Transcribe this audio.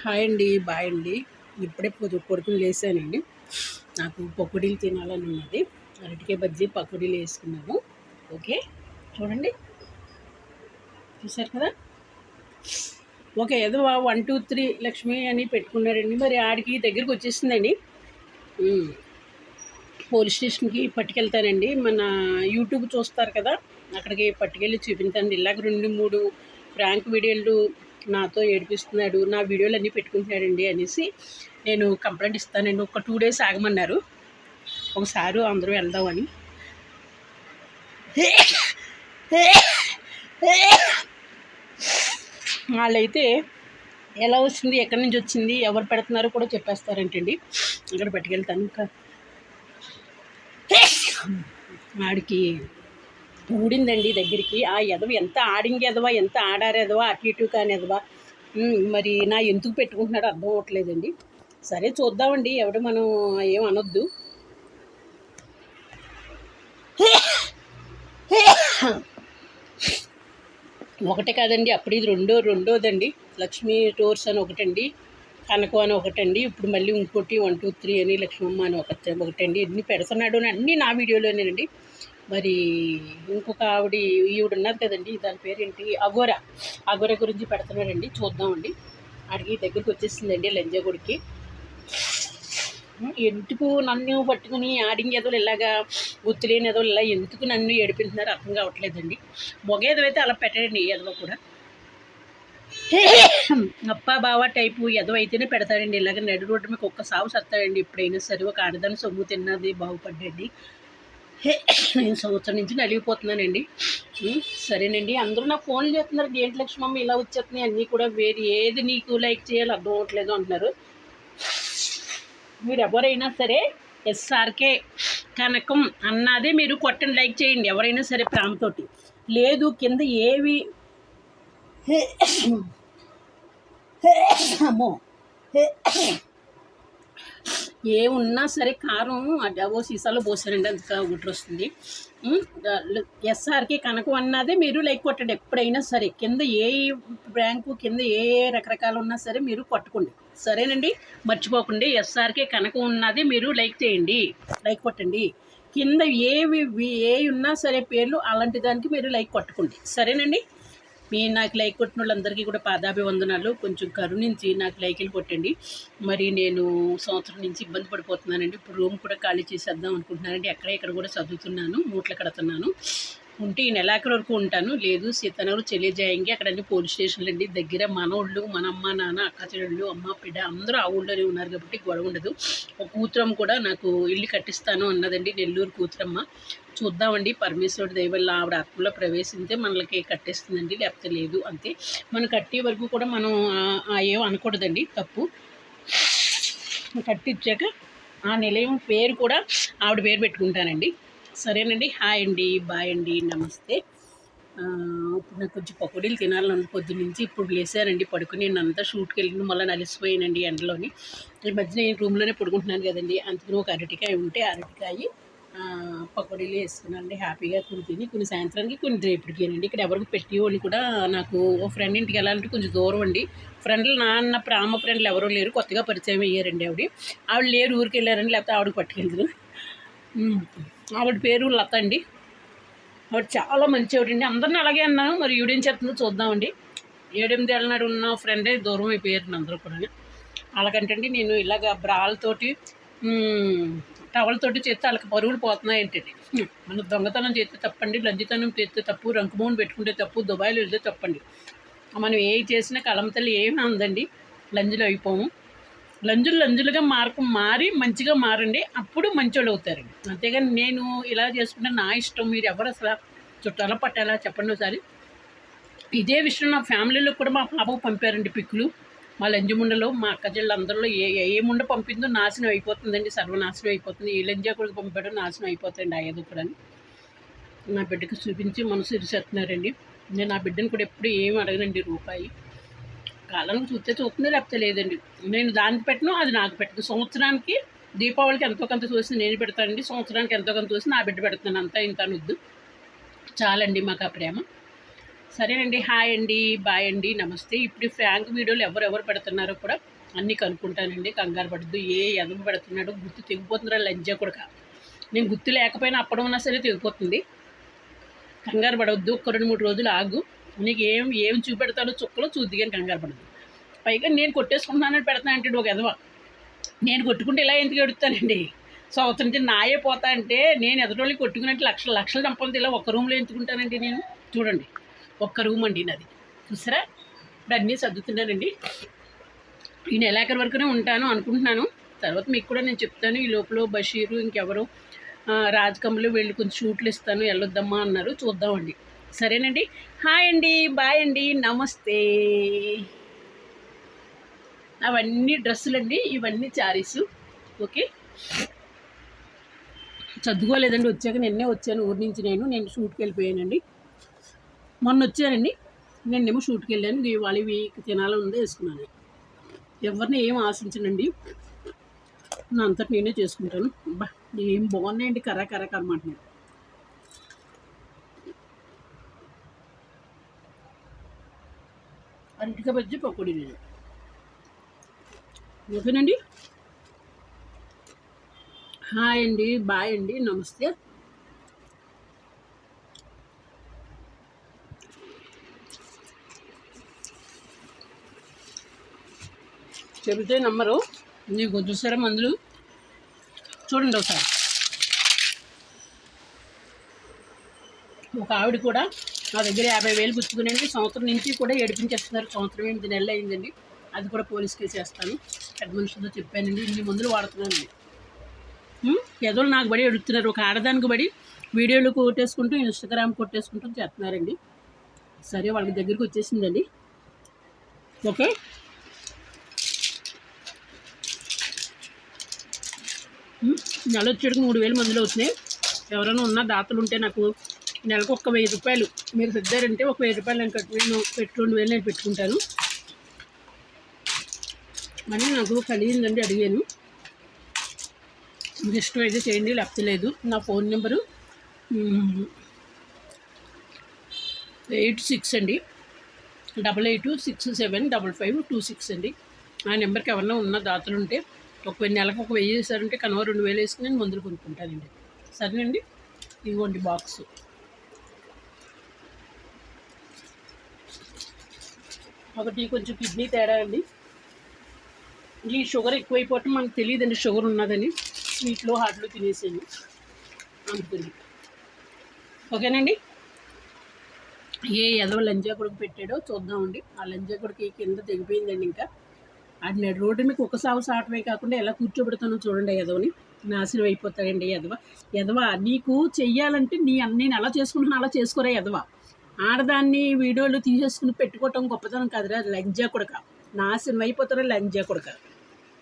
Hi అండి, bye అండి. ఇప్పుడే పొద్దున్న లేసానండి. నాకు పకోడీలు తినాలని ఉన్నది. అరటికాయ బజ్జీ పకోడీలు వేసుకున్నాము. ఓకే, చూడండి, చూసారు కదా. ఓకే, ఏదో 1 2 3 లక్ష్మి అని పెట్టుకున్నారండి. మరి ఆడికి దగ్గరికి వచ్చేసిందండి. పోలీస్ స్టేషన్కి పట్టుకెళ్తానండి. మన యూట్యూబ్ చూస్తారు కదా, అక్కడికి పట్టుకెళ్ళి చూపించండి. ఇలాగ 2 3 ప్రాంక్ వీడియోలు నాతో ఏడిపిస్తున్నాడు, నా వీడియోలు అన్నీ పెట్టుకుంటున్నాడండి అనేసి నేను కంప్లైంట్ ఇస్తానండి. ఒక 2 days ఆగమన్నారు. ఒకసారి అందరూ వెళ్దామని. వాళ్ళైతే ఎలా వచ్చింది, ఎక్కడి నుంచి వచ్చింది, ఎవరు పెడుతున్నారో కూడా చెప్పేస్తారంటండి. ఇక్కడ పట్టుకెళ్తాను. ఆడికి ఊడిందండి దగ్గరికి. ఆ ఎదవ ఎంత ఆడింగ్ ఎదవా, ఎంత ఆడారెదవా, అటు ఇటు కాని ఎదవా. మరి నా ఎందుకు పెట్టుకుంటున్నాడో అర్థం అవ్వట్లేదండి. సరే చూద్దామండి, ఎవడు మనం ఏం అనొద్దు. ఒకటే కాదండి, అప్పుడు ఇది రెండోదండి. లక్ష్మీ టూర్స్ అని ఒకటండి, కనకం అని ఒకటండి, ఇప్పుడు మళ్ళీ ఇంకోటి 1 2 3 అని లక్ష్మమ్మ అని ఒకటండి. ఎన్ని పెడుతున్నాడు అని అన్నీ నా వీడియోలోనేనండి. మరి ఇంకొక ఈవిడ ఉన్నది కదండి, దాని పేరేంటి, అగోరా గురించి పెడుతున్నాడండి. చూద్దామండి. అడిగి దగ్గరికి వచ్చేసిందండి లంజాగుడికి. ఎందుకు నన్ను పట్టుకుని ఆడింగేదో ఇలాగా గుర్తులేని ఏదో ఇలా ఎందుకు నన్ను ఏడిపిస్తున్నారు అర్థం కావట్లేదండి. మొగేదో అయితే అలా పెట్టండి, ఏదో కూడా అప్ప బావ టైపు ఏదో అయితేనే పెడతాడండి. ఇలాగ నడి రోడ్డు మీకు ఒక్క సాగు సత్తాడండి. ఇప్పుడైనా సరే ఒక ఆడదాన్ని సొమ్ము తిన్నది బాగుపడ్డండి. నేను సంవత్సరం నుంచి నలిగిపోతున్నానండి. సరేనండి, అందరూ నాకు ఫోన్లు చేస్తున్నారు, ఏంటి లక్ష్మమ్మ ఇలా వచ్చేస్తున్నాయి అన్నీ కూడా, వేరే ఏది నీకు లైక్ చేయాలో అర్థం అవ్వట్లేదు అంటున్నారు. మీరు ఎవరైనా సరే ఎస్ఆర్కే కనకం అన్నదే మీరు కొట్టండి, లైక్ చేయండి ఎవరైనా సరే ప్రేమతోటి. లేదు కింద ఏవి అమ్మో ఏమున్నా సరే కారం అడవో సీసాలో పోసారండి, అంత గుట్ర వస్తుంది. ఎస్ఆర్కే కనకం అన్నదే మీరు లైక్ కొట్టండి ఎప్పుడైనా సరే. కింద ఏ బ్యాంకు కింద ఏ రకరకాలు ఉన్నా సరే మీరు కొట్టుకోండి, సరేనండి. మర్చిపోకండి, ఎస్ఆర్కే కనకం ఉన్నది మీరు లైక్ చేయండి, లైక్ కొట్టండి. కింద ఏ ఉన్నా సరే పేర్లు అలాంటి దానికి మీరు లైక్ కొట్టుకోండి, సరేనండి. నాకు లైక్ కొట్టిన వాళ్ళందరికీ కూడా పాదాభివందనాలు. కొంచెం కరుణించి నాకు లైకులు కొట్టండి. మరి నేను సంవత్సరం నుంచి ఇబ్బంది పడిపోతున్నానండి. ఇప్పుడు రూమ్ కూడా ఖాళీ చేసేద్దాం అనుకుంటున్నానండి. ఎక్కడ కూడా చదువుతున్నాను, మూటలు కడుతున్నాను. ఉంటే ఈ నెలాఖరు వరకు ఉంటాను. లేదు సీతానగర్ చెల్లి జాయింగి, అక్కడ అన్ని పోలీస్ స్టేషన్లు అండి దగ్గర. మనోళ్ళు, మన అమ్మ నాన్న, అక్క చెల్లెళ్ళు, అమ్మ బిడ్డ అందరూ ఆ ఊళ్ళోనే ఉన్నారు కాబట్టి గొడవ ఉండదు. ఒక కూతురమ్మ కూడా నాకు ఇల్లు కట్టిస్తాను అన్నదండి, నెల్లూరు కూతురమ్మ. చూద్దామండి, పరమేశ్వరుడి దయ వల్ల ఆవిడ ఆత్మలో ప్రవేశించే మనకి కట్టేస్తుందండి, లేకపోతే లేదు అంతే. మనం కట్టే వరకు కూడా మనం ఏం అనకూడదండి, తప్పు. కట్టించాక ఆ నిలయం పేరు కూడా ఆవిడ పేరు పెట్టుకుంటానండి, సరేనండి. హాయ్ అండి, బాయ్ అండి, నమస్తే. ఇప్పుడు నాకు కొంచెం పకోడీలు తినాలని పొద్దున్నుంచి. ఇప్పుడు లేసానండి పడుకుని. నేను అంతా షూట్కి వెళ్ళిన మళ్ళీ నలిసిపోయానండి ఎండలోని. ఈ మధ్య నేను రూమ్లోనే పడుకుంటున్నాను కదండి, అందుకని ఒక అరటికాయ ఉంటే అరటికాయ పకోడీలు వేసుకున్నానండి. హ్యాపీగా కొన్ని తిని, కొన్ని సాయంత్రానికి, కొన్ని రేపటికేనండి. ఇక్కడ ఎవరికి పెట్టేవాళ్ళు కూడా, నాకు ఓ ఫ్రెండ్ ఇంటికి వెళ్ళాలంటే కొంచెం దూరం అండి. ఫ్రెండ్లు నాన్న ప్రేమ ఫ్రెండ్లు ఎవరూ లేరు, కొత్తగా పరిచయం అయ్యారండి. ఆవిడ లేరు, ఊరికి వెళ్ళారండి, లేకపోతే ఆవిడకి పట్టుకెళ్ళదు. ఆవిడ పేరు లత అండి. ఆవిడ చాలా మంచి ఆవిడండి. అందరిని అలాగే అన్నాను, మరి ఈవిడేం చెప్తుందో చూద్దామండి. 7 ఏళ్ళ నాడు ఉన్న ఫ్రెండే దూరం అయిపోయారు అందరూ కూడా. అలాగంటే నేను ఇలాగ బ్రాలతోటి టవల్తోటి చేస్తే వాళ్ళకి పరుగులు పోతున్నాయి ఏంటండి. మనం దొంగతనం చేస్తే తప్పండి, లంజితనం చేస్తే తప్పు, రంకుమోహన్ పెట్టుకుంటే తప్పు, దుబాయ్లో వెళ్తే తప్పండి. మనం ఏ చేసినా కలమతల్లి ఏమీ ఉందండి, లంజులు అయిపోము. లంజులుగా మారి మంచిగా మారండి, అప్పుడు మంచోళ్ళు అవుతారండి. అంతేగాని నేను ఇలా చేసుకుంటే నా ఇష్టం, మీరు ఎవరు అసలు చుట్టాల పట్టాలా చెప్పండి ఒకసారి. ఇదే విషయం నా ఫ్యామిలీలో కూడా మా పాపకు పంపారండి పిక్కులు. మా లంజముండలో మా అక్క చెల్లెలు అందరిలో ఏ ముండ పంపిందో నాశనం అయిపోతుందండి, సర్వనాశనం అయిపోతుంది. ఏ లంజా కూడా పంపాడో నాశనం అయిపోతాయండి ఆ ఏదో కూడా. నా బిడ్డకు చూపించి మనసు ఇరిసేస్తున్నారండి. నేను నా బిడ్డను కూడా ఎప్పుడు ఏమి అడగనండి రూపాయి. కాలానికి చూస్తుంది, లేకపోతే లేదండి. నేను దానికి పెట్టను, అది నాకు పెట్టదు. సంవత్సరానికి దీపావళికి ఎంతో కొంత చూసి నేను పెడతానండి, సంవత్సరానికి ఎంతో కొంత చూసి నా బిడ్డ పెడుతున్నాను, అంతా ఇంత అనొద్దు. చాలండి మాకు ఆ ప్రేమ. సరేనండి. హాయ్ అండి, బాయ్ అండి, నమస్తే. ఇప్పుడు ఫ్రాంక్ వీడియోలు ఎవరెవరు పెడుతున్నారో కూడా అన్నీ కనుక్కుంటానండి. కంగారు పడద్దు. ఏ ఎదవ పెడుతున్నాడో గుర్తు తెగిపోతుందిరా లంజా కొడక. నేను గుర్తు లేకపోయినా అప్పడం ఉన్నా సరే తెగిపోతుంది. కంగారు పడవద్దు. ఒక 2-3 రోజులు ఆగు. నీకు ఏం చూపెడతాడో చుక్కలో చూద్ది కానీ కంగారు పడద్దు. పైగా నేను కొట్టేసుకుంటున్నానని పెడతాను అంటే ఒక ఎదవ. నేను కొట్టుకుంటే ఇలా ఎందుకు ఎడుతానండి? సంవత్సరం నుంచి నాయే పోతా అంటే నేను ఎదరోళ్ళకి కొట్టుకున్నట్టు లక్షలు సంపాదించి ఇలా ఒక్క రూమ్లో ఎంచుకుంటానండి నేను. చూడండి, ఒక్క రూమ్ అండి నాది. చూసారా? ఇప్పుడు అన్నీ సర్దుతున్నానండి. ఈ నెలాఖరు వరకునే ఉంటాను అనుకుంటున్నాను. తర్వాత మీకు కూడా నేను చెప్తాను. ఈ లోపల బషీరు ఇంకెవరు రాజకమ్మలు వెళ్ళి కొంచెం షూట్లు ఇస్తాను, వెళ్ళొద్దమ్మా అన్నారు. చూద్దామండి. సరేనండి. హాయ్ అండి, బాయ్ అండి, నమస్తే. అవన్నీ డ్రెస్సులండి, ఇవన్నీ చారీసు. ఓకే, చదువుకోలేదండి. వచ్చాక నిన్నే వచ్చాను ఊరి నుంచి. నేను షూట్కి వెళ్ళిపోయానండి. మొన్న వచ్చానండి, నేనేమో షూట్కి వెళ్ళాను. ఇవాళ వీక్ తినాలని ఉందో వేసుకున్నాను. ఎవరిని ఏం ఆశించనండి, నా అంతటి నేనే చేసుకుంటాను. బా ఏం బాగున్నాయండి, కర్ర అనమాట. అరటికాయ బజ్జి పకోడీ నేను. ఓకేనండి. హాయ్ అండి, బాయ్ అండి, నమస్తే. చెబితే నమ్మరు. నీకు చూసారా మందులు? చూడండి ఒకసారి. ఒక ఆవిడ కూడా నా దగ్గర 50,000 పుచ్చుకునేది. సంవత్సరం నుంచి కూడా ఏడిపించేస్తున్నారు. సంవత్సరం 8 నెలలు అయిందండి. అది కూడా పోలీస్ కేసు వేస్తాను. పెద్ద మనుషులతో చెప్పానండి. ఇన్ని మందులు వాడుతున్నాను. ఎదోళ్ళు నాకు బడి ఎడుతున్నారు. ఒక ఆడదానికి బడి వీడియోలు కొట్టేసుకుంటూ ఇన్స్టాగ్రామ్ కొట్టేసుకుంటూ చేస్తున్నారండి. సరే, వాళ్ళకి దగ్గరికి వచ్చేసిందండి. ఓకే, నెల వచ్చేటికి 3,000 మందులు అవుతున్నాయి. ఎవరైనా ఉన్న దాతలు ఉంటే నాకు నెలకు 1,000 రూపాయలు మీరు సర్దారంటే 1,000 రూపాయలు నేను పెట్టి 2,000 నేను పెట్టుకుంటాను. మళ్ళీ నాకు కలిగిందండి, అడిగాను. మీకు ఇష్టం అయితే చేయండి, లేకపోతే లేదు. నా ఫోన్ నెంబరు 86 అండి, 88675526 అండి. ఆ నెంబర్కి ఎవరన్నా ఉన్న దాతలు ఉంటే నెలకు 1,000 వేసారంటే కనవ 2,000 వేసుకుని నేను మందులు కొనుక్కుంటానండి. సరేనండి. ఇదిగోండి బాక్సు. ఒకటి కొంచెం కిడ్నీ తేడా అండి. ఈ షుగర్ ఎక్కువైపోవటం మనకు తెలియదండి షుగర్ ఉన్నదని. స్వీట్లో హాట్లు తినేసాను అందుకని. ఓకేనండి. ఏ ఎదవ లంజా కొడుకు పెట్టాడో చూద్దామండి. ఆ లంజా కొడుకు కింద తెగిపోయిందండి. ఇంకా అది రోడ్డు మీకు ఒక సాగు సాటమే కాకుండా ఎలా కూర్చోబెడతానో చూడండి. ఎదవని నాశనం అయిపోతాడండి ఎదవ. నీకు చెయ్యాలంటే నేను ఎలా చేసుకుంటున్నా అలా చేసుకోరా ఎదవ. ఆడదాన్ని వీడియోలు తీసేసుకుని పెట్టుకోవటం గొప్పతనం కాదురా లంజా కొడుక. నాశనం అయిపోతారా లంజా కొడుక.